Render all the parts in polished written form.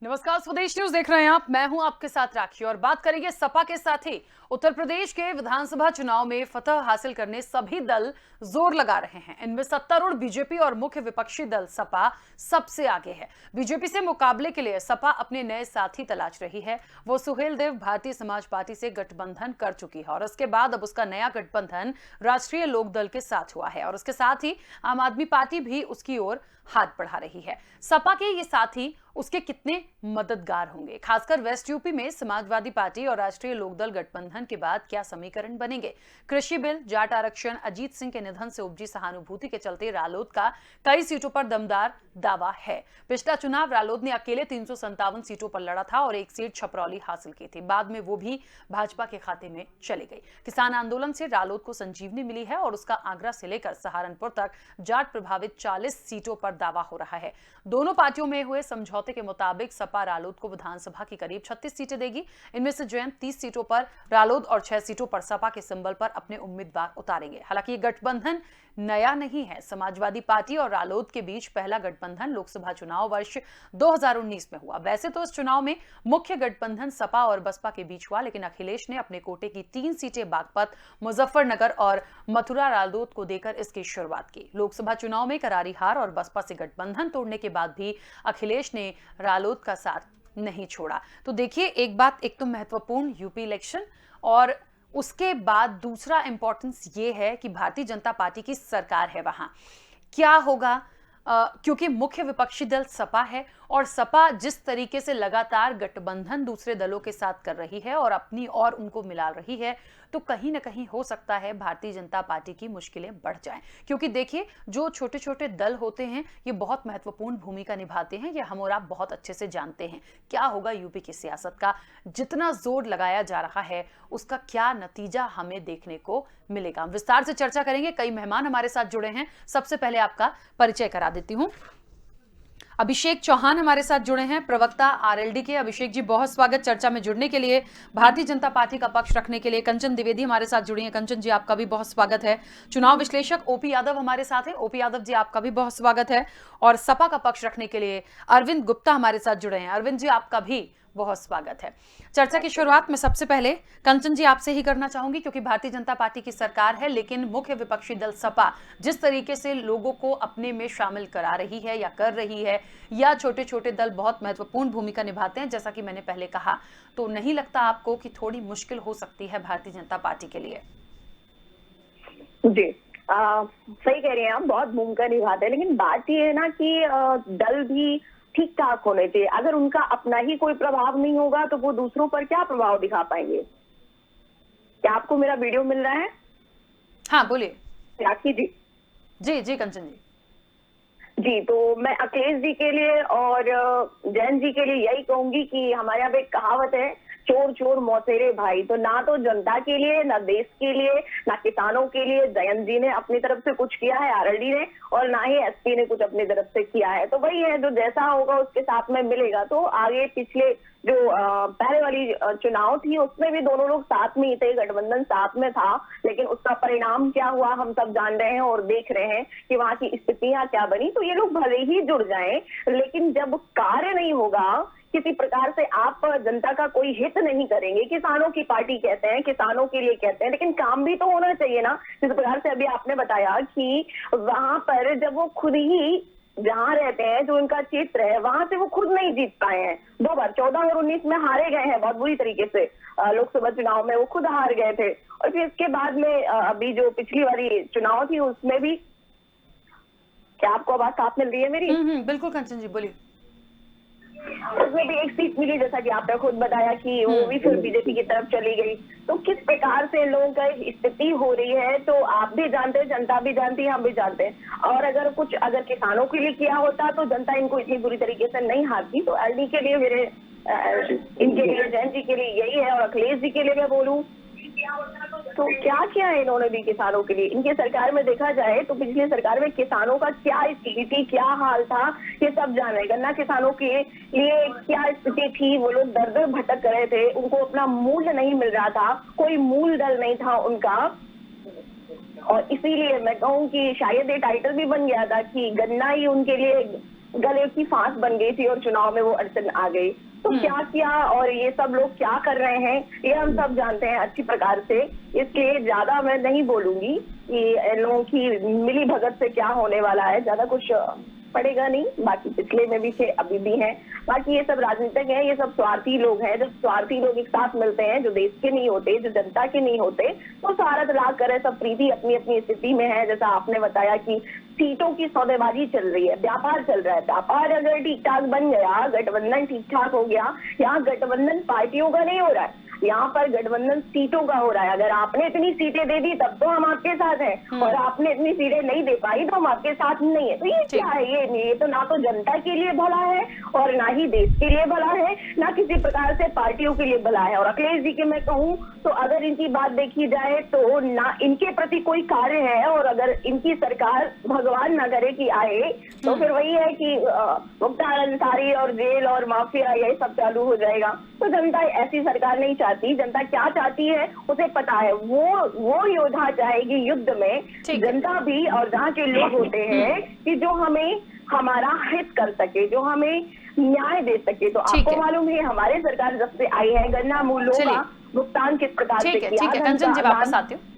नमस्कार, स्वदेश न्यूज देख रहे हैं आप। मैं हूं आपके साथ राखी और बात करेंगे सपा के साथ ही उत्तर प्रदेश के विधानसभा चुनाव में फतह हासिल करने सभी दल जोर लगा रहे हैं। इनमें सत्तारूढ़ बीजेपी और मुख्य विपक्षी दल सपा सबसे आगे है। बीजेपी से मुकाबले के लिए सपा अपने नए साथी तलाश रही है। वो सुहेलदेव भारतीय समाज पार्टी से गठबंधन कर चुकी है और उसके बाद अब उसका नया गठबंधन राष्ट्रीय लोकदल के साथ हुआ है और उसके साथ ही आम आदमी पार्टी भी उसकी ओर हाथ बढ़ा रही है। सपा के ये साथी उसके कितने मददगार होंगे, खासकर वेस्ट यूपी में समाजवादी पार्टी और राष्ट्रीय लोकदल गठबंधन के बाद क्या समीकरण बनेंगे? कृषि बिल, जाट आरक्षण, अजीत सिंह के निधन से उपजी सहानुभूति के चलते रालोद का कई सीटों पर दमदार दावा है। पिछला चुनाव रालोद ने अकेले 357 सीटों पर लड़ा था और एक सीट छपरौली हासिल की थी। बाद में वो भी भाजपा के खाते में चली गई। किसान आंदोलन से रालोद को संजीवनी मिली है और उसका आगरा से लेकर सहारनपुर तक जाट प्रभावित 40 सीटों पर दावा हो रहा है। दोनों पार्टियों में हुए समझौते के मुताबिक सपा रालोद को विधानसभा की करीब 36 सीटें देगी। इनमें से जयंत 30 सीटों पर रालोद और 6 सीटों पर सपा के सिंबल पर अपने उम्मीदवार उतारेंगे। हालांकि ये गठबंधन नया नहीं है। समाजवादी पार्टी और रालोद के बीच पहला गठबंधन लोकसभा चुनाव वर्ष 2019 में हुआ। वैसे तो इस चुनाव में मुख्य गठबंधन सपा और बसपा के बीच हुआ, लेकिन अखिलेश ने अपने कोटे की 3 सीटें बागपत, मुजफ्फरनगर और मथुरा रालोद को देकर इसकी शुरुआत की। लोकसभा चुनाव में करारी हार और बसपा से गठबंधन तोड़ने के बाद भी अखिलेश ने रालोद का साथ नहीं छोड़ा। तो देखिए, एक तो महत्वपूर्ण यूपी इलेक्शन और उसके बाद दूसरा इंपॉर्टेंस ये है कि भारतीय जनता पार्टी की सरकार है, वहां क्या होगा? क्योंकि मुख्य विपक्षी दल सपा है और सपा जिस तरीके से लगातार गठबंधन दूसरे दलों के साथ कर रही है और अपनी और उनको मिला रही है, तो कहीं ना कहीं हो सकता है भारतीय जनता पार्टी की मुश्किलें बढ़ जाएं। क्योंकि देखिए, जो छोटे छोटे दल होते हैं ये बहुत महत्वपूर्ण भूमिका निभाते हैं। ये हम और आप बहुत अच्छे से जानते हैं क्या होगा यूपी की सियासत का। जितना जोर लगाया जा रहा है उसका क्या नतीजा हमें देखने को मिलेगा। विस्तार से चर्चा करेंगे। कई मेहमान हमारे साथ जुड़े हैं। सबसे पहले आपका परिचय करा देती हूं। अभिषेक चौहान हमारे साथ जुड़े हैं, प्रवक्ता आरएलडी के। अभिषेक जी, बहुत स्वागत चर्चा में जुड़ने के लिए, भारतीय जनता पार्टी का पक्ष रखने के लिए। कंचन द्विवेदी हमारे साथ जुड़ी हैं। कंचन जी, आपका भी बहुत स्वागत है। चुनाव विश्लेषक ओपी यादव हमारे साथ हैं। ओपी यादव जी, आपका भी बहुत स्वागत है। और सपा का पक्ष रखने के लिए अरविंद गुप्ता हमारे साथ जुड़े हैं। अरविंद जी, आपका भी बहुत स्वागत है। चर्चा की शुरुआत में सबसे पहले कंचन जी आपसे ही करना चाहूंगी, क्योंकि भारतीय जनता पार्टी की सरकार है, लेकिन मुख्य विपक्षी दल सपा जिस तरीके से लोगों को अपने में शामिल करा रही है या कर रही है, या छोटे छोटे दल बहुत महत्वपूर्ण भूमिका निभाते हैं, जैसा कि मैंने पहले कहा, तो नहीं लगता आपको कि थोड़ी मुश्किल हो सकती है भारतीय जनता पार्टी के लिए? जी, सही कह रही हैं आप, बहुत भूमिका निभाते हैं, लेकिन बात ये है ना कि दल भी ठीक ठाक होने चाहिए। अगर उनका अपना ही कोई प्रभाव नहीं होगा तो वो दूसरों पर क्या प्रभाव दिखा पाएंगे? क्या आपको मेरा वीडियो मिल रहा है? हाँ, बोलिए। राखी जी। जी जी कंचन जी। जी, तो मैं अखिलेश जी के लिए और जैन जी के लिए यही कहूंगी कि हमारे यहाँ पे एक कहावत है, चोर चोर मौसेरे भाई। तो ना तो जनता के लिए, ना देश के लिए, ना किसानों के लिए जयंत जी ने अपनी तरफ से कुछ किया है, आरएलडी ने, और ना ही एसपी ने कुछ अपनी तरफ से किया है। तो वही है, जो जैसा होगा उसके साथ में मिलेगा। तो आगे पिछले जो पहले वाली चुनाव थी उसमें भी दोनों लोग साथ में ही थे, गठबंधन साथ में था, लेकिन उसका परिणाम क्या हुआ हम सब जान रहे हैं और देख रहे हैं कि वहां की स्थितियां क्या बनी। तो ये लोग भले ही जुड़ जाएं, लेकिन जब कार्य नहीं होगा, किसी प्रकार से आप जनता का कोई हित नहीं करेंगे, किसानों की पार्टी कहते हैं, किसानों के लिए कहते हैं, लेकिन काम भी तो होना चाहिए ना। जिस प्रकार से अभी आपने बताया कि वहां पर जब वो खुद ही जहां रहते हैं, जो उनका क्षेत्र है, वहां से वो खुद नहीं जीत पाए हैं। 2 बार 14 और 19 में हारे गए हैं बहुत बुरी तरीके से। लोकसभा चुनाव में वो खुद हार गए थे, और फिर इसके बाद में अभी जो पिछली वाली चुनाव थी उसमें भी। क्या आपको आवाज साफ मिल रही है मेरी? बिल्कुल कंचन जी, बोलिए। उसमें भी एक सीट मिली, जैसा कि आपने खुद बताया कि वो भी फिर बीजेपी की तरफ चली गई। तो किस प्रकार से लोगों का स्थिति हो रही है, तो आप भी जानते हैं, जनता भी जानती है, हम भी जानते हैं। और अगर किसानों के लिए किया होता तो जनता इनको इतनी बुरी तरीके से नहीं हारती। तो एलडी के लिए मेरे इनके लिए, जैन जी के लिए यही है, और अखिलेश जी के लिए मैं बोलूं तो क्या किया है इन्होंने भी किसानों के लिए। इनकी सरकार में देखा जाए तो पिछली सरकार में किसानों का क्या स्थिति, क्या हाल था, ये सब जाने। गन्ना किसानों के लिए क्या स्थिति थी, वो लोग दर दर भटक रहे थे, उनको अपना मूल्य नहीं मिल रहा था, कोई मूल दल नहीं था उनका। और इसीलिए मैं कहूँ कि शायद ये टाइटल भी बन गया था कि गन्ना ही उनके लिए गले की फांस बन गई थी और चुनाव में वो अड़चन आ गई। तो क्या किया और ये सब लोग क्या कर रहे हैं ये हम सब जानते हैं अच्छी प्रकार से, इसलिए ज्यादा मैं नहीं बोलूंगी कि इन लोगों की मिली भगत से क्या होने वाला है, ज्यादा कुछ पड़ेगा नहीं। बाकी पिछले में भी थे, अभी भी हैं। बाकी ये सब राजनीतिक हैं, ये सब स्वार्थी लोग हैं। जब स्वार्थी लोग एक साथ मिलते हैं, जो देश के नहीं होते, जो जनता के नहीं होते, तो सारा तलाक करे, सब प्रीति अपनी अपनी स्थिति में है। जैसा आपने बताया कि सीटों की सौदेबाजी चल रही है, व्यापार चल रहा है। व्यापार अगर ठीक ठाक बन गया, गठबंधन ठीक ठाक हो गया, यहाँ गठबंधन पार्टियों का नहीं हो रहा है, यहाँ पर गठबंधन सीटों का हो रहा है। अगर आपने इतनी सीटें दे दी तब तो हम आपके साथ हैं, और आपने इतनी सीटें नहीं दे पाई तो हम आपके साथ नहीं है। तो ये क्या है? ये तो ना तो जनता के लिए भला है और ना ही देश के लिए भला है, ना किसी प्रकार से पार्टियों के लिए भला है। और अखिलेश जी के मैं कहूँ तो अगर इनकी बात देखी जाए तो ना इनके प्रति कोई कार्य है, और अगर इनकी सरकार भगवान ना करे कि आए तो फिर वही है कि भुगतान अधिकारी और जेल और माफिया यही सब चालू हो जाएगा। तो जनता ऐसी सरकार नहीं चाहती। जनता क्या चाहती है उसे पता है, वो योद्धा चाहेगी युद्ध में, जनता भी, और जहाँ के लोग होते हैं कि जो हमें हमारा हित कर सके, जो हमें न्याय दे सके। तो आपको मालूम है हमारे सरकार जब से आई है, गन्ना मूल्यों का भुगतान किस प्रकार से किया। ठीक है कंचन जी,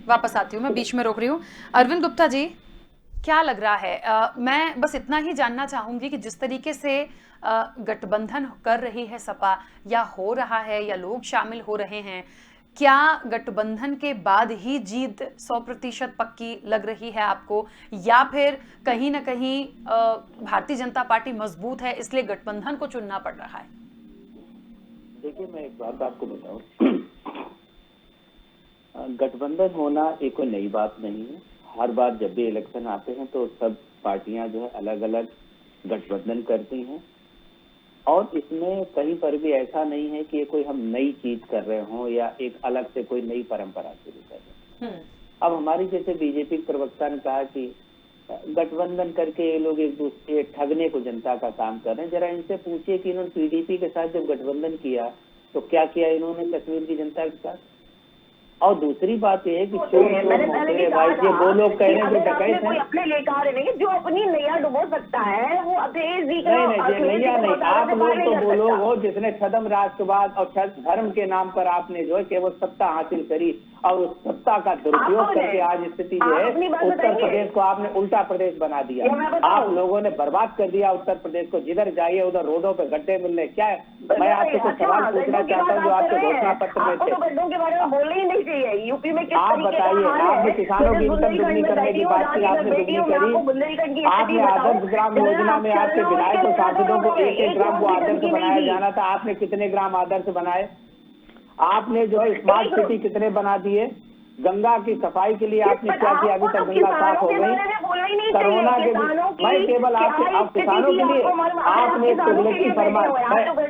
वापस आती हूँ, मैं बीच में रोक रही हूँ। अरविंद गुप्ता जी, क्या लग रहा है? मैं बस इतना ही जानना चाहूंगी कि जिस तरीके से गठबंधन कर रही है सपा, या हो रहा है, या लोग शामिल हो रहे हैं, क्या गठबंधन के बाद ही जीत 100% पक्की लग रही है आपको, या फिर कहीं ना कहीं भारतीय जनता पार्टी मजबूत है इसलिए गठबंधन को चुनना पड़ रहा है? देखिए, मैं एक बात आपको बताऊं, गठबंधन होना एक कोई नई बात नहीं है। हर बार जब भी इलेक्शन आते हैं तो सब पार्टियां जो है अलग अलग गठबंधन करती हैं, और इसमें कहीं पर भी ऐसा नहीं है कि ये कोई हम नई चीज कर रहे हों या एक अलग से कोई नई परंपरा शुरू कर रहे हैं। अब हमारी जैसे बीजेपी प्रवक्ता ने कहा कि गठबंधन करके ये लोग एक दूसरे ठगने को जनता का काम कर रहे हैं। जरा इनसे पूछिए कि इन्होंने पीडीपी के साथ जब गठबंधन किया तो क्या किया इन्होंने कश्मीर की जनता के साथ। और दूसरी बात यह है कि वो लोग कह रहे हैं कि डकैत है, अपने लेकर नहीं, जो अपनी नैया डुबो सकता है वो अखिलेश जी का नैया नहीं। आप लोग तो वो लोग हो जिसने छदम राष्ट्रवाद और धर्म के नाम पर आपने जो है केवल सत्ता हासिल करी, और उस सत्ता का दुरुपयोग करके आज स्थिति जो है उत्तर प्रदेश को आपने उल्टा प्रदेश बना दिया। आप लोगों ने बर्बाद कर दिया उत्तर प्रदेश को। जिधर जाइए उधर रोडों पे गड्ढे मिल रहे। क्या है, मैं आपसे कुछ सवाल पूछना चाहता हूँ जो आपके घोषणा पत्र में थे। गड्ढों के बारे में बोलना ही नहीं चाहिए। यूपी में आप बताइए, आपने किसानों की इनकम दुगनी करने की बात की, आपने दुगनी करी। आपने आदर्श ग्राम योजना में आपके विधायक और सांसदों को एक ग्राम को आदर्श बनाया जाना था, आपने कितने ग्राम आदर्श बनाए? आपने जो है स्मार्ट सिटी कितने बना दिए? गंगा की सफाई के लिए आपने क्या किया? अभी तक गंगा साफ हो गई। कोरोना के मैं केवल आपके किसानों के लिए आपने तुगलकी फरमान।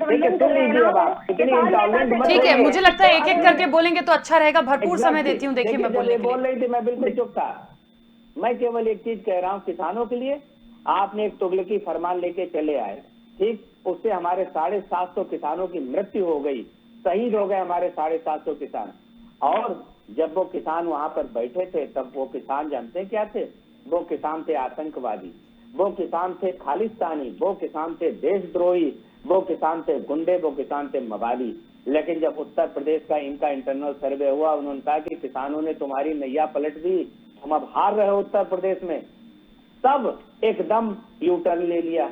देखिए, सुन लीजिए अब आप इतनी इंटॉलरेंट मत। ठीक है, मुझे लगता है एक एक करके बोलेंगे तो अच्छा रहेगा, भरपूर समय देती हूँ। देखिए, मैं बोल रही थी, मैं बिल्कुल चुप था। मैं केवल एक चीज कह रहा हूँ, किसानों के लिए आपने एक तुगलकी फरमान लेके चले आए। ठीक, उससे हमारे 750 किसानों की मृत्यु हो गई, शहीद हो गए हमारे 750 किसान। और जब वो किसान वहां पर बैठे थे तब वो किसान जानते क्या थे? वो किसान थे आतंकवादी, वो किसान थे खालिस्तानी, वो किसान थे देशद्रोही, वो किसान थे गुंडे, वो किसान थे मवाली। लेकिन जब उत्तर प्रदेश का इनका इंटरनल सर्वे हुआ, उन्होंने कहा कि किसानों ने तुम्हारी नैया पलट दी, तुम अब हार रहे हो उत्तर प्रदेश में, तब एकदम यू टर्न ले लिया।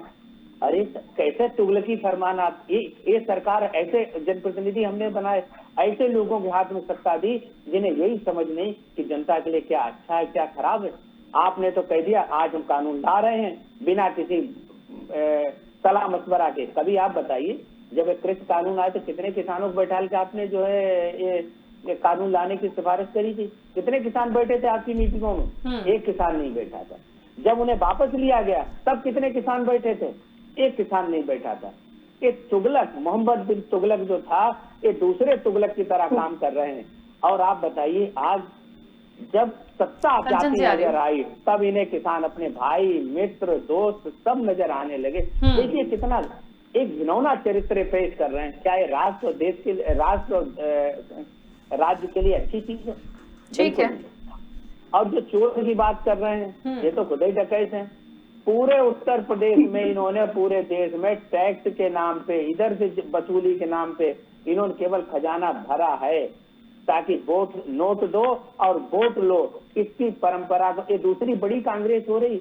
अरे कैसे तुगलकी फरमान आप? ये सरकार ऐसे जनप्रतिनिधि हमने बनाए, ऐसे लोगों के हाथ में सत्ता दी जिन्हें यही समझ नहीं कि जनता के लिए क्या अच्छा है क्या खराब है। आपने तो कह दिया आज हम कानून ला रहे हैं बिना किसी सलाह मशवरा के। कभी आप बताइए, जब एक कृषि कानून आए तो कितने किसानों को बैठा के आपने जो है ये कानून लाने की सिफारिश करी थी? कितने किसान बैठे थे आपकी मीटिंगों में? एक किसान नहीं बैठा था। जब उन्हें वापस लिया गया तब कितने किसान बैठे थे? एक किसान नहीं बैठा था। ये तुगलक, मोहम्मद बिन तुगलक जो था, ये दूसरे तुगलक की तरह काम कर रहे हैं। और आप बताइए, आज जब सत्ता जाती नजर आई तब इन्हें किसान अपने भाई, मित्र, दोस्त सब नजर आने लगे। देखिए कितना एक घिनौना चरित्र पेश कर रहे हैं। क्या ये राष्ट्र और देश के राष्ट्र और राज्य के लिए अच्छी चीज है? ठीक है। और जो चोर की बात कर रहे हैं, ये तो खुद ही डकैत हैं। पूरे उत्तर प्रदेश में इन्होंने पूरे देश में टैक्स के नाम पे, इधर से वसूली के नाम पे इन्होंने केवल खजाना भरा है ताकि वोट नोट दो और वोट लो। इसकी परंपरा को ये दूसरी बड़ी कांग्रेस हो रही।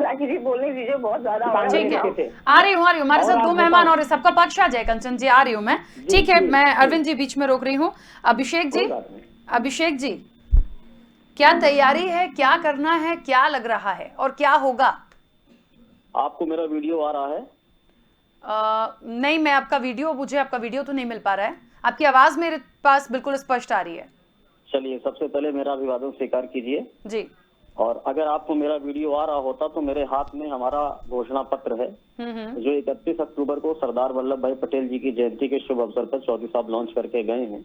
राखी जी बोलने दीजिए, बहुत ज्यादा हो रहा ठीक है। है, आ रही हूँ हमारे और साथ आप दो मेहमान बताओ। और सबका पक्ष आ जाए। कंचन जी आ रही हूँ मैं। ठीक है, जी, मैं जी। अरविंद जी बीच में रोक रही हूँ। अभिषेक जी, कोई बात नहीं। अभिषेक जी, क्या तैयारी है, क्या करना है, क्या लग रहा है और क्या होगा? आपको मेरा वीडियो आ रहा है? नहीं, मैं आपका वीडियो, मुझे आपका वीडियो तो नहीं मिल पा रहा है। आपकी आवाज मेरे पास बिल्कुल स्पष्ट आ रही है। चलिए, सबसे पहले मेरा अभिवादन स्वीकार कीजिए। जी। और अगर आपको मेरा वीडियो आ रहा होता तो मेरे हाथ में हमारा घोषणा पत्र है, जो 31 अक्टूबर को सरदार वल्लभ भाई पटेल जी की जयंती के शुभ अवसर पर चौधरी साहब लॉन्च करके गए हैं।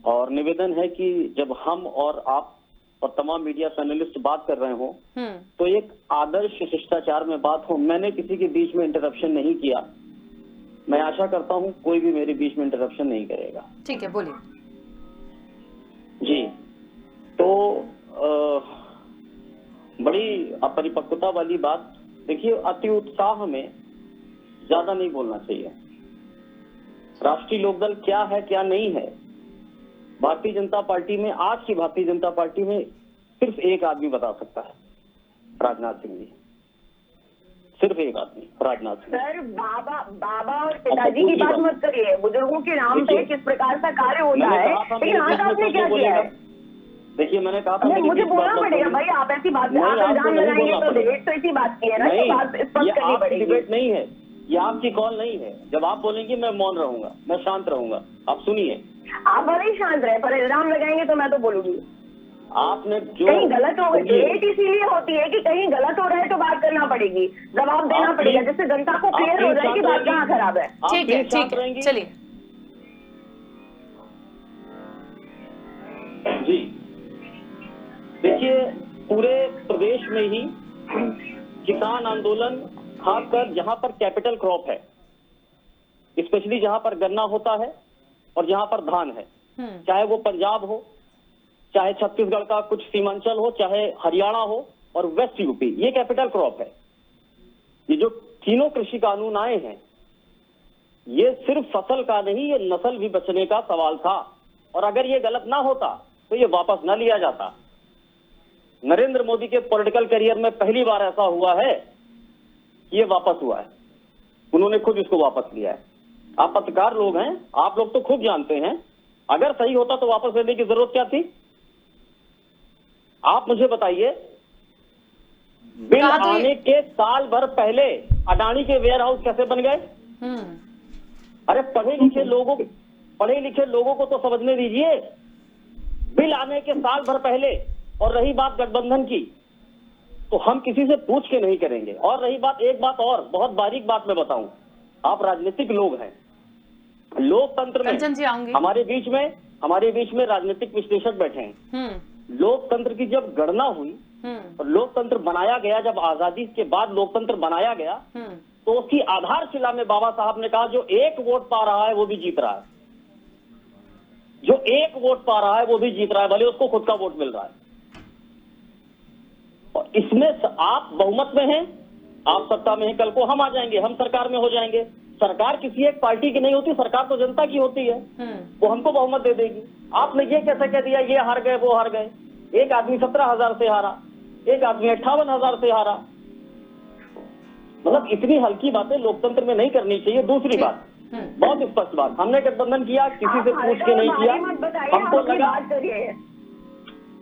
और निवेदन है कि जब हम और आप और तमाम मीडिया पैनलिस्ट बात कर रहे हो तो एक आदर्श शिष्टाचार में बात हो। मैंने किसी के बीच में इंटरप्शन नहीं किया। मैं आशा करता हूँ कोई भी मेरे बीच में इंटरप्शन नहीं करेगा। ठीक है, बोलिए। जी, तो बड़ी अपरिपक्वता वाली बात। देखिए, अति उत्साह में ज्यादा नहीं बोलना चाहिए। राष्ट्रीय लोकदल क्या है क्या नहीं है, भारतीय जनता पार्टी में, आज की भारतीय जनता पार्टी में सिर्फ एक आदमी बता सकता है, राजनाथ सिंह जी। सिर्फ एक आदमी, राजनाथ सिंह। सर, बाबा और पिताजी की बात मत करिए। बुजुर्गों के नाम पे किस प्रकार का कार्य होता है, लेकिन आज आपने क्या किया है? देखिए, मैंने कहा था मुझे बोलना पड़ेगा भाई। आप ऐसी बात, आप इल्जाम लगाएंगे तो डिबेट तो ऐसी बात की है ना, तो बात स्पष्ट करनी पड़ेगी। डिबेट नहीं है, ये आपकी कॉल नहीं है। जब आप बोलेंगे मैं मौन रहूंगा, मैं शांत रहूंगा। आप सुनिए। आप भले ही शांत रहे, पर इल्जाम लगाएंगे तो मैं तो बोलूंगी। आपने जो कहीं गलत हो, डिबेट इसीलिए होती है कि कहीं गलत हो रहा है तो बात करना पड़ेगी, जवाब देना पड़ेगा, जिससे जनता को क्लियर हो जाए कि बात कहाँ खराब है। ठीक है, ठीक है, चलिए। जी, देखिए, पूरे प्रदेश में ही किसान आंदोलन, खासकर जहां पर कैपिटल क्रॉप है, स्पेशली जहां पर गन्ना होता है और जहां पर धान है, चाहे वो पंजाब हो, चाहे छत्तीसगढ़ का कुछ सीमांचल हो, चाहे हरियाणा हो और वेस्ट यूपी, ये कैपिटल क्रॉप है। ये जो तीनों कृषि कानून आए हैं, ये सिर्फ फसल का नहीं, ये नस्ल भी बचने का सवाल था। और अगर ये गलत ना होता तो ये वापस ना लिया जाता। नरेंद्र मोदी के पॉलिटिकल करियर में पहली बार ऐसा हुआ है कि ये वापस हुआ है। उन्होंने खुद इसको वापस लिया है। आप पत्रकार लोग हैं, आप लोग तो खूब जानते हैं, अगर सही होता तो वापस लेने की जरूरत क्या थी? आप मुझे बताइए, बिल आने के साल भर पहले अडानी के वेयर हाउस कैसे बन गए? अरे पढ़े लिखे लोगों को तो समझने दीजिए। बिल आने के साल भर पहले। और रही बात गठबंधन की, तो हम किसी से पूछ के नहीं करेंगे। और रही बात, एक बात और बहुत बारीक बात मैं बताऊं, आप राजनीतिक लोग हैं, लोकतंत्र में हमारे बीच में राजनीतिक विश्लेषक बैठे हैं। लोकतंत्र की जब गणना हुई और लोकतंत्र बनाया गया, जब आजादी के बाद लोकतंत्र बनाया गया, तो उसकी आधारशिला में बाबा साहब ने कहा, जो एक वोट पा रहा है वो भी जीत रहा है। जो एक वोट पा रहा है वो भी जीत रहा है, भले उसको खुद का वोट मिल रहा है। और इसमें आप बहुमत में हैं, आप सत्ता में हैं, कल को हम आ जाएंगे, हम सरकार में हो जाएंगे। सरकार किसी एक पार्टी की नहीं होती, सरकार तो जनता की होती है। वो हमको बहुमत दे देगी। आपने ये कैसे कह दिया ये हार गए वो हार गए? एक आदमी 17,000 से हारा, एक आदमी 58,000 से हारा। मतलब इतनी हल्की बातें लोकतंत्र में नहीं करनी चाहिए। दूसरी बात, बहुत स्पष्ट बात, हमने गठबंधन किया, किसी से पूछ के नहीं किया। हमको लगा,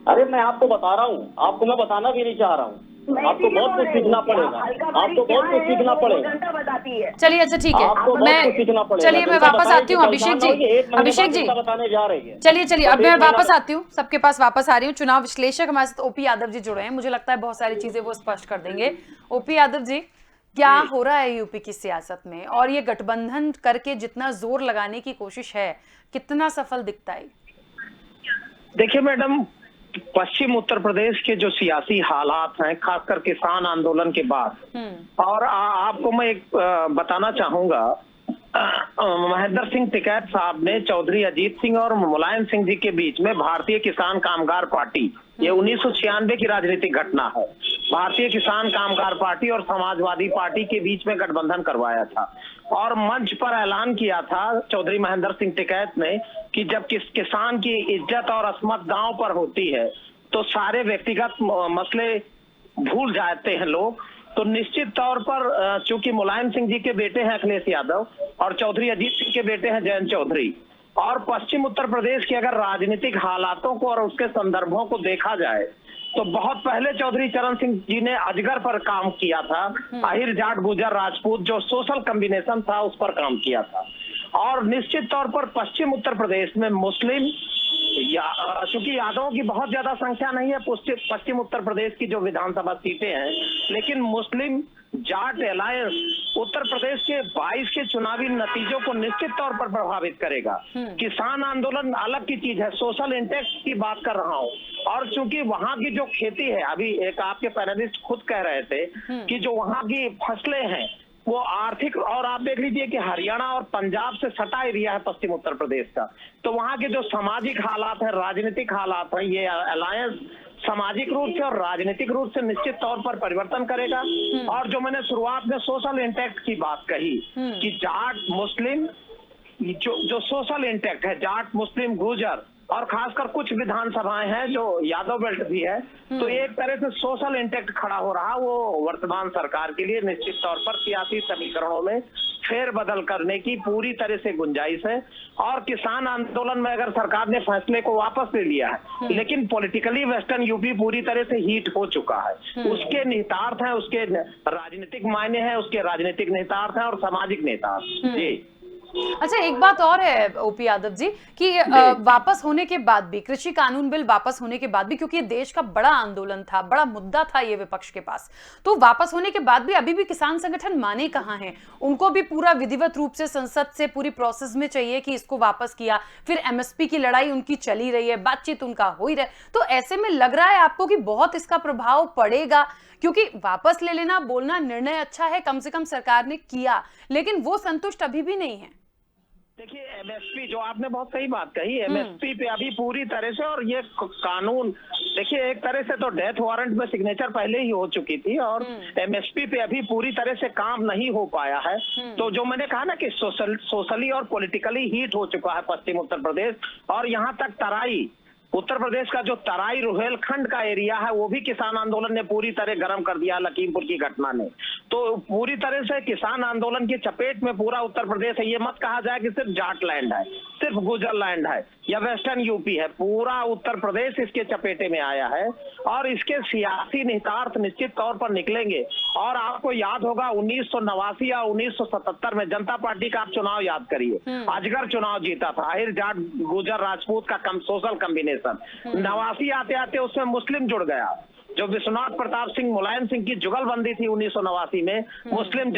अरे मैं आपको बता रहा हूँ, आपको मैं बताना भी नहीं चाह रहा हूँ। आपको बहुत कुछ सीखना पड़ेगा, आपको बहुत कुछ सीखना पड़ेगा। चलिए, अच्छा ठीक है, चलिए मैं वापस आती हूँ। अभिषेक जी बताने जा रही है। चलिए अब मैं वापस आती हूँ, सबके पास वापस आ रही हूँ। चुनाव विश्लेषक हमारे साथ ओपी यादव जी जुड़े हैं, मुझे लगता है बहुत सारी चीजें वो स्पष्ट कर देंगे। ओपी यादव जी, क्या हो रहा है यूपी की सियासत में, और ये गठबंधन करके जितना जोर लगाने की कोशिश है, कितना सफल दिखता है? देखिए मैडम, पश्चिम उत्तर प्रदेश के जो सियासी हालात हैं, खासकर किसान आंदोलन के बाद, और आपको मैं एक बताना चाहूंगा, महेंद्र सिंह टिकैत साहब ने चौधरी अजीत सिंह और मुलायम सिंह जी के बीच में भारतीय किसान कामगार पार्टी, ये 1996 की राजनीतिक घटना है, भारतीय किसान कामगार पार्टी और समाजवादी पार्टी के बीच में गठबंधन करवाया था और मंच पर ऐलान किया था चौधरी महेंद्र सिंह टिकैत ने कि जब किसान की इज्जत और अस्मत दांव पर होती है तो सारे व्यक्तिगत मसले भूल जाते हैं लोग। तो निश्चित तौर पर चूंकि मुलायम सिंह जी के बेटे हैं अखिलेश यादव और चौधरी अजीत सिंह के बेटे हैं जयंत चौधरी, और पश्चिम उत्तर प्रदेश के अगर राजनीतिक हालातों को और उसके संदर्भों को देखा जाए तो बहुत पहले चौधरी चरण सिंह जी ने अजगर पर काम किया था, आहिर जाट गुजर राजपूत जो सोशल कॉम्बिनेशन था उस पर काम किया था। और निश्चित तौर पर पश्चिम उत्तर प्रदेश में मुस्लिम चूंकि यादवों की बहुत ज्यादा संख्या नहीं है पश्चिम उत्तर प्रदेश की जो विधानसभा सीटें हैं, लेकिन मुस्लिम जाट अलायंस उत्तर प्रदेश के 22 के चुनावी नतीजों को निश्चित तौर पर प्रभावित करेगा। किसान आंदोलन अलग की चीज है, सोशल इंटेक्ट की बात कर रहा हूँ। और चूंकि वहां की जो खेती है, अभी एक आपके पैनलिस्ट खुद कह रहे थे कि जो वहां की फसलें हैं वो आर्थिक, और आप देख लीजिए कि हरियाणा और पंजाब से सटा एरिया है पश्चिम उत्तर प्रदेश का, तो वहां के जो सामाजिक हालात है, राजनीतिक हालात है, ये अलायंस सामाजिक रूप से और राजनीतिक रूप से निश्चित तौर पर परिवर्तन करेगा। और जो मैंने शुरुआत में सोशल इंटैक्ट की बात कही कि जाट मुस्लिम जो सोशल इंटैक्ट है, जाट मुस्लिम गुर्जर और खासकर कुछ विधानसभाएं हैं जो यादव बेल्ट भी है, तो एक तरह से सोशल इंटैक्ट खड़ा हो रहा, वो वर्तमान सरकार के लिए निश्चित तौर पर सियासी समीकरणों में फेरबदल करने की पूरी तरह से गुंजाइश है। और किसान आंदोलन में अगर सरकार ने फैसले को वापस ले लिया है, लेकिन पॉलिटिकली वेस्टर्न यूपी पूरी तरह से हीट हो चुका है, उसके निहितार्थ हैं, उसके राजनीतिक मायने हैं, उसके राजनीतिक निहितार्थ हैं और सामाजिक निहितार्थ। जी अच्छा, एक बात और है ओपी यादव जी कि वापस होने के बाद भी, कृषि कानून बिल वापस होने के बाद भी, क्योंकि ये देश का बड़ा आंदोलन था, बड़ा मुद्दा था ये विपक्ष के पास, तो वापस होने के बाद भी अभी भी किसान संगठन माने कहाँ हैं? उनको भी पूरा विधिवत रूप से संसद से पूरी प्रोसेस में चाहिए कि इसको वापस किया, फिर एमएसपी की लड़ाई उनकी चली रही है, बातचीत उनका हो ही रहा है, तो ऐसे में लग रहा है आपको कि बहुत इसका प्रभाव पड़ेगा? क्योंकि वापस ले लेना, बोलना निर्णय अच्छा है, कम से कम सरकार ने किया, लेकिन वो संतुष्ट अभी भी नहीं है। देखिए, एमएसपी जो आपने बहुत सही बात कही, एमएसपी पे अभी पूरी तरह से, और ये कानून देखिए एक तरह से तो डेथ वारंट में सिग्नेचर पहले ही हो चुकी थी और एमएसपी पे अभी पूरी तरह से काम नहीं हो पाया है। तो जो मैंने कहा ना कि सोशली और पॉलिटिकली हीट हो चुका है पश्चिम उत्तर प्रदेश, और यहाँ तक तराई उत्तर प्रदेश का जो तराई रुहेलखंड का एरिया है वो भी किसान आंदोलन ने पूरी तरह गर्म कर दिया, लखीमपुर की घटना ने। तो पूरी तरह से किसान आंदोलन की चपेट में पूरा उत्तर प्रदेश है। ये मत कहा जाए कि सिर्फ जाट लैंड है, सिर्फ गुजर लैंड है या वेस्टर्न यूपी है, पूरा उत्तर प्रदेश इसके चपेटे में आया है और इसके सियासी निहितार्थ निश्चित तौर पर निकलेंगे। और आपको याद होगा 1989 या 1977 में जनता पार्टी का आप चुनाव याद करिए, अजगर चुनाव जीता था, आहिर जाट गुजर राजपूत का सोशल कॉम्बिनेशन। 89 आते आते उसमें मुस्लिम जुड़ गया, जो विश्वनाथ प्रताप सिंह मुलायम सिंह की जुगलबंदी थी 1989 में, मुस्लिम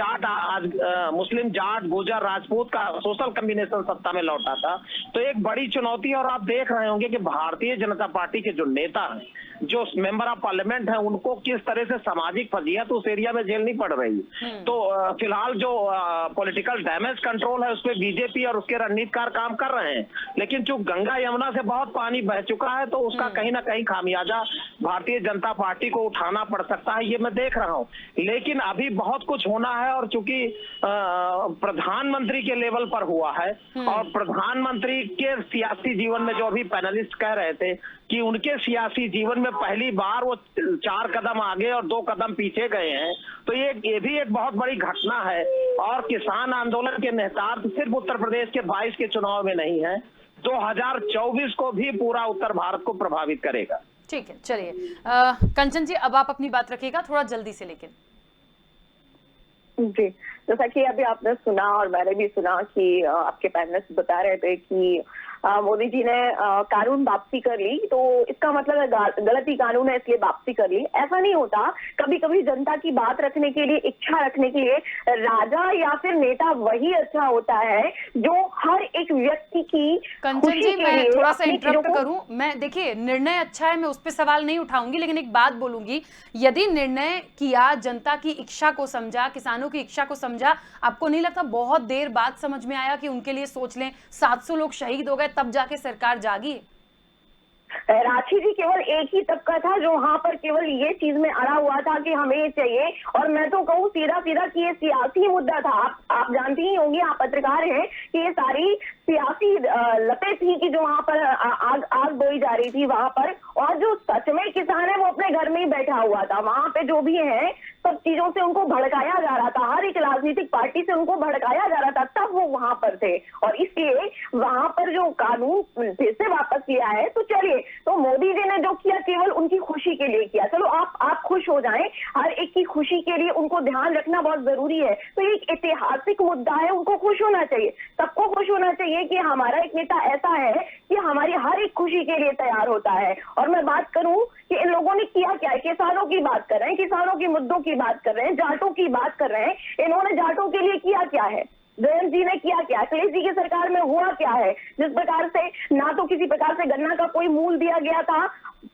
जाट गुजर राजपूत का सोशल कॉम्बिनेशन सत्ता में लौटा था। तो एक बड़ी चुनौती, और आप देख रहे होंगे कि भारतीय जनता पार्टी के जो नेता हैं, जो मेंबर ऑफ पार्लियामेंट हैं, उनको किस तरह से सामाजिक फजीहत उस एरिया में झेलनी पड़ रही है। तो फिलहाल जो पॉलिटिकल डैमेज कंट्रोल है उस पर बीजेपी और उसके रणनीतिकार काम कर रहे हैं, लेकिन जो गंगा यमुना से बहुत पानी बह चुका है तो उसका कहीं ना कहीं खामियाजा भारतीय जनता पार्टी को उठाना पड़ सकता है, ये मैं देख रहा हूं। लेकिन अभी बहुत कुछ होना है, और चूंकि प्रधानमंत्री के लेवल पर हुआ है और प्रधानमंत्री के सियासी जीवन में, जो अभी पैनलिस्ट कह रहे थे कि उनके सियासी जीवन में पहली बार वो 4 कदम आगे और 2 कदम पीछे गए हैं, तो ये भी एक बहुत बड़ी घटना है। और किसान आंदोलन के निहितार्थ सिर्फ उत्तर प्रदेश के 22 के चुनाव में नहीं है, 2024 को भी पूरा उत्तर भारत को प्रभावित करेगा। ठीक है, चलिए कंचन जी, अब आप अपनी बात रखिएगा थोड़ा जल्दी से। लेकिन जी, जैसा कि अभी आपने सुना और मैंने भी सुना कि आपके पैनलिस्ट बता रहे थे कि मोदी जी ने कानून वापसी कर ली, तो इसका मतलब है गलती कानून है इसलिए वापसी कर ली। ऐसा नहीं होता। कभी कभी जनता की बात रखने के लिए, इच्छा रखने के लिए राजा या फिर नेता वही अच्छा होता है जो हर एक व्यक्ति की कंचन जी, मैं थोड़ा सा इंटरप्ट करूं। मैं देखिए, निर्णय अच्छा है, मैं उस पर सवाल नहीं उठाऊंगी, लेकिन एक बात बोलूंगी, यदि निर्णय किया, जनता की इच्छा को समझा, किसानों की इच्छा को समझा, आपको नहीं लगता बहुत देर बाद समझ में आया कि उनके लिए सोच लें, 700 लोग शहीद हो गए, तब जाके सरकार जागी? राखी जी केवल एक ही तबका था जो वहां पर केवल ये चीज में अड़ा हुआ था कि हमें ये चाहिए। और मैं तो कहूँ सीधा सीधा कि ये सियासी मुद्दा था। आप जानती ही होंगी, आप पत्रकार हैं, कि ये सारी सियासी लपेट थी कि जो वहां पर आग बोई जा रही थी वहां पर। और जो सच में किसान है वो अपने घर में ही बैठा हुआ था। वहां पे जो भी है सब चीजों से उनको भड़काया जा रहा था, हर एक राजनीतिक पार्टी से उनको भड़काया जा रहा था, तब वो वहां पर थे। और इसलिए वहां पर जो कानून फिर से वापस लिया है, तो चलिए, तो मोदी जी ने जो किया केवल उनकी खुशी के लिए किया। चलो आप खुश हो जाएं, हर एक की खुशी के लिए उनको ध्यान रखना बहुत जरूरी है। तो ये एक ऐतिहासिक मुद्दा है, उनको खुश होना चाहिए, सबको खुश होना चाहिए कि हमारा एक नेता ऐसा है कि हमारी हर एक खुशी के लिए तैयार होता है। और मैं बात करूं कि इन लोगों ने किया क्या है, किसानों की बात कर रहे हैं, किसानों के मुद्दों की बात कर रहे हैं, जाटों की बात कर रहे हैं। इन्होंने जाटों के लिए किया क्या है? जयंत जी ने किया क्या? अखिलेश जी की सरकार में हुआ क्या है? जिस प्रकार से ना तो किसी प्रकार से गन्ना का कोई मूल दिया गया था,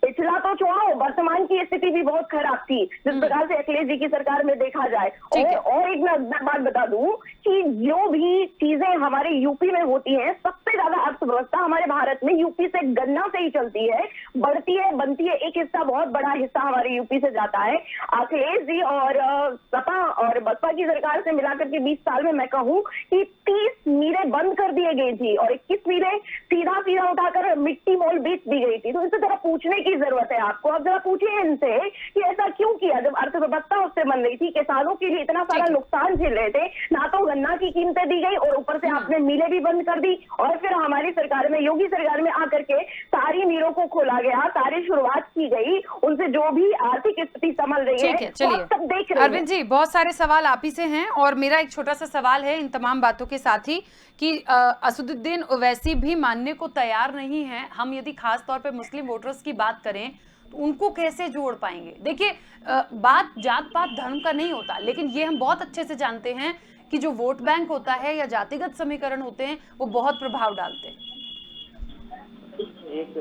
पिछला तो छोड़ो, वर्तमान की स्थिति भी बहुत खराब थी जिस प्रकार से अखिलेश जी की सरकार में देखा जाए। और एक मैं बात बता दूं कि जो भी चीजें हमारे यूपी में होती हैं, सबसे ज्यादा अर्थव्यवस्था हमारे भारत में यूपी से गन्ना से ही चलती है, बढ़ती है, बनती है। एक हिस्सा, बहुत बड़ा हिस्सा हमारे यूपी से जाता है। अखिलेश जी और सपा और बसपा की सरकार से मिलाकर के 20 साल में मैं कहूं कि 30 मीलें बंद कर दी गई थी और 21 मीलें सीधा सीधा उठाकर मिट्टी मोल बेच दी गई थी। तो इससे जरा पूछने की जरूरत है आपको। अब जरा पूछिए इनसे कि ऐसा क्यों किया जब अर्थव्यवस्था उससे बन रही थी, किसानों के लिए इतना सारा नुकसान झेल रहे थे, ना तो गन्ना की कीमतें दी गई और ऊपर से आपने मिलें भी बंद कर दी। और फिर हमारी सरकार में, योगी सरकार में आकर के सारी मिलों को खोला गया, सारी शुरुआत की गई, उनसे जो भी आर्थिक स्थिति संभल रही है, चलिए सब देख रहे हैं। अरविंद जी, बहुत सारे सवाल आप ही से हैं और मेरा एक छोटा सा सवाल है इन तमाम बातों के साथ ही कि असदुद्दीन ओवैसी भी मानने को तैयार नहीं है। हम यदि खास तौर पे मुस्लिम वोटर्स की बात करें तो उनको कैसे जोड़ पाएंगे? देखिए, बात जात पात धर्म का नहीं होता, लेकिन ये हम बहुत अच्छे से जानते हैं कि जो वोट बैंक होता है या जातिगत समीकरण होते हैं वो बहुत प्रभाव डालते हैं। एक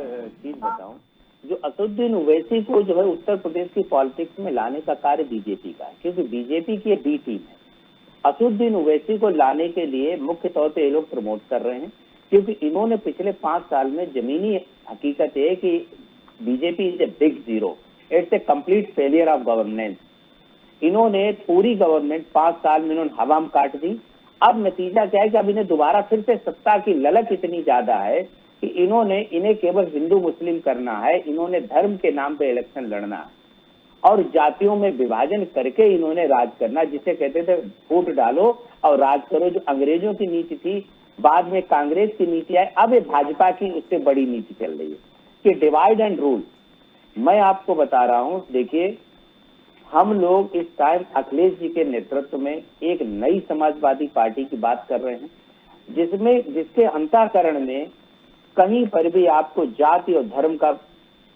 चीज बताऊं, जो असदुद्दीन ओवैसी को जो है उत्तर प्रदेश की पॉलिटिक्स में लाने का कार्य बीजेपी का है, क्योंकि बीजेपी की बी टीम है। असदुद्दीन ओवैसी को लाने के लिए मुख्य तौर पे ये लोग प्रमोट कर रहे हैं, क्योंकि इन्होंने पिछले 5 साल में जमीनी हकीकत है कि BJP is a big zero, it's a complete failure of governance. इन्होंने पूरी गवर्नमेंट 5 साल में इन्होंने हवा में काट दी। अब नतीजा क्या है कि अब इन्हें दोबारा फिर से सत्ता की ललक इतनी ज्यादा है कि इन्हें केवल हिंदू मुस्लिम करना है, इन्होंने धर्म के नाम पे इलेक्शन लड़ना है और जातियों में विभाजन करके इन्होंने राज करना, जिसे कहते थे वोट डालो और राज करो। जो अंग्रेजों की नीति थी, बाद में कांग्रेस की नीति आई, अब ये भाजपा की उससे बड़ी नीति चल रही है कि डिवाइड एंड रूल। मैं आपको बता रहा हूं, देखिए, हम लोग इस टाइम अखिलेश जी के नेतृत्व में एक नई समाजवादी पार्टी की बात कर रहे हैं, जिसके अंतःकरण में कहीं पर भी आपको जाति और धर्म का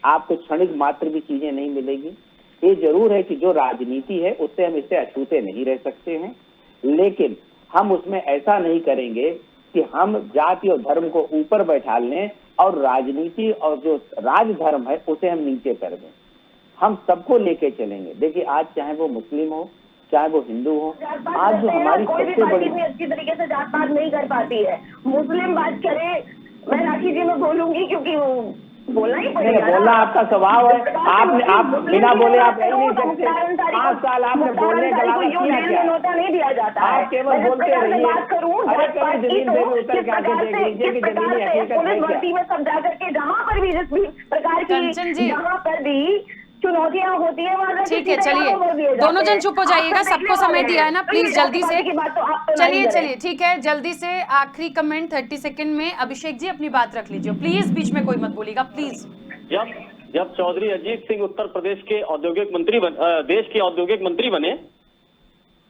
आपको क्षणिक मात्र भी चीजें नहीं मिलेगी। ये जरूर है कि जो राजनीति है उससे हम इससे अछूते नहीं रह सकते हैं, लेकिन हम उसमें ऐसा नहीं करेंगे कि हम जाति और धर्म को ऊपर बैठा लें और राजनीति और जो राजधर्म है उसे हम नीचे कर दें। हम सबको लेके चलेंगे। देखिए, आज चाहे वो मुस्लिम हो, चाहे वो हिंदू हो, आज जो हमारी सबसे बड़ी अच्छी तरीके से जात पात नहीं कर पाती है। मुस्लिम बात करे, मैं राखी जी में बोलूंगी क्योंकि बोलना ही पड़ेगा। बोलना आपका स्वभाव है, आप बिना बोले आप रह नहीं सकते। 5 साल आपने बोलने का नोटा नहीं दिया जाता, आप केवल बोलते रहिए। बात करूँ पुलिस भर्ती में सब जाकर के जहाँ पर भी जिस भी प्रकार की जहाँ पर भी चुनौतियां होती है, ठीक है, चलिए दोनों जन चुप हो जाइएगा, सबको समय दिया है ना, प्लीज जल्दी से। चलिए ठीक है, जल्दी से आखिरी कमेंट 30 सेकंड में। अभिषेक जी अपनी बात रख लीजिए प्लीज, बीच में कोई मत बोलिएगा प्लीज। जब चौधरी अजीत सिंह उत्तर प्रदेश के औद्योगिक मंत्री देश के औद्योगिक मंत्री बने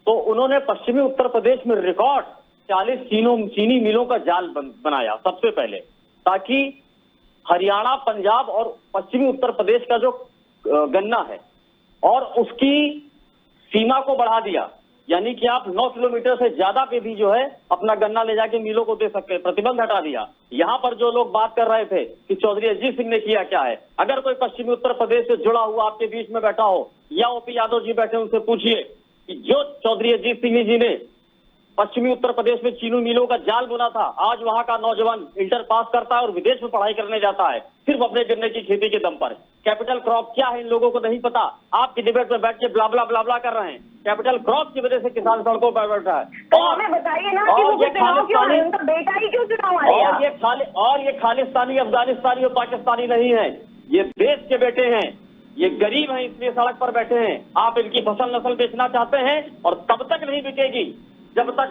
तो उन्होंने पश्चिमी उत्तर प्रदेश में रिकॉर्ड 40 चीनी मिलों का जाल बनाया सबसे पहले, ताकि हरियाणा, पंजाब और पश्चिमी उत्तर प्रदेश का जो गन्ना है और उसकी सीमा को बढ़ा दिया, यानी कि आप 9 किलोमीटर से ज्यादा पे भी जो है अपना गन्ना ले जाके मिलों को दे सकते हैं, प्रतिबंध हटा दिया। यहाँ पर जो लोग बात कर रहे थे कि चौधरी अजीत सिंह ने किया क्या है, अगर कोई पश्चिमी उत्तर प्रदेश से जुड़ा हुआ आपके बीच में बैठा हो या ओपी यादव जी बैठे, उनसे पूछिए कि जो चौधरी अजीत सिंह जी ने पश्चिमी उत्तर प्रदेश में चीनी मिलों का जाल बुना था। आज वहां का नौजवान इंटर पास करता है और विदेश में पढ़ाई करने जाता है, सिर्फ अपने गन्ने की खेती के दम पर। कैपिटल क्रॉप क्या है इन लोगों को नहीं पता। आपकी डिबेट में बैठ के ब्लाबला ब्लाबला कर रहे हैं। कैपिटल क्रॉप की वजह से किसान सड़कों पर बैठा है। तो हमें बताइए ना कि वो चुनाव क्यों है, उनका बेटा ही क्यों चुनाव आएगा? और ये खालिस्तानी, अफगानिस्तानी और पाकिस्तानी नहीं है, ये देश के बेटे हैं, ये गरीब हैं, इसलिए सड़क पर बैठे हैं। आप इनकी फसल नस्ल बेचना चाहते हैं और तब तक नहीं बिकेगी जब तक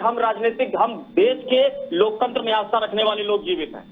हम देश के लोकतंत्र में आस्था रखने वाले लोग जीवित हैं।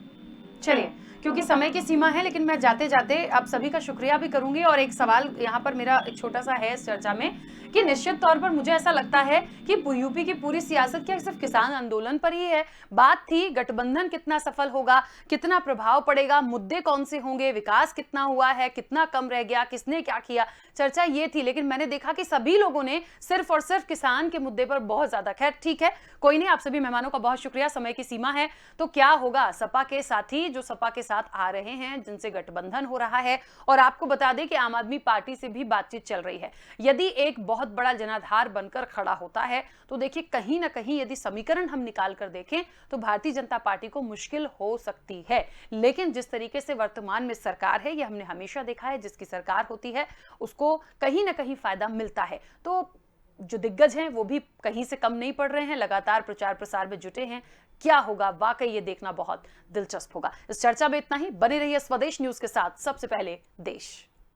चलिए, क्योंकि समय की सीमा है, लेकिन मैं जाते जाते आप सभी का शुक्रिया भी करूंगी। और एक सवाल यहाँ पर मेरा एक छोटा सा है इस चर्चा में कि निश्चित तौर पर मुझे ऐसा लगता है कि यूपी की पूरी सियासत क्या सिर्फ किसान आंदोलन पर ही है। बात थी गठबंधन कितना सफल होगा, कितना प्रभाव पड़ेगा, मुद्दे कौन से होंगे, विकास कितना हुआ है, कितना कम रह गया, किसने क्या किया, चर्चा ये थी। लेकिन मैंने देखा कि सभी लोगों ने सिर्फ और सिर्फ किसान के मुद्दे पर बहुत ज्यादा, खैर ठीक है, कोई नहीं। आप सभी मेहमानों का बहुत शुक्रिया। समय की सीमा है, तो क्या होगा सपा के साथी जो सपा के साथ आ रहे हैं, जिनसे गठबंधन हो रहा है, और आपको बता दें कि आम आदमी पार्टी से भी बातचीत चल रही है। यदि एक बहुत बड़ा जनाधार बनकर खड़ा होता है तो देखिए कहीं ना कहीं यदि समीकरण हम निकाल कर देखें तो भारतीय जनता पार्टी को मुश्किल हो सकती है। लेकिन जिस तरीके से वर्तमान में सरकार है, यह हमने हमेशा देखा है, जिसकी सरकार होती है उसको कहीं ना कहीं फायदा मिलता है। तो जो दिग्गज हैं वो भी कहीं से कम नहीं पड़ रहे हैं, लगातार प्रचार प्रसार में जुटे हैं। क्या होगा वाकई ये देखना बहुत दिलचस्प होगा। इस चर्चा में इतना ही। बने रहिए स्वदेश न्यूज के साथ। सबसे पहले देश।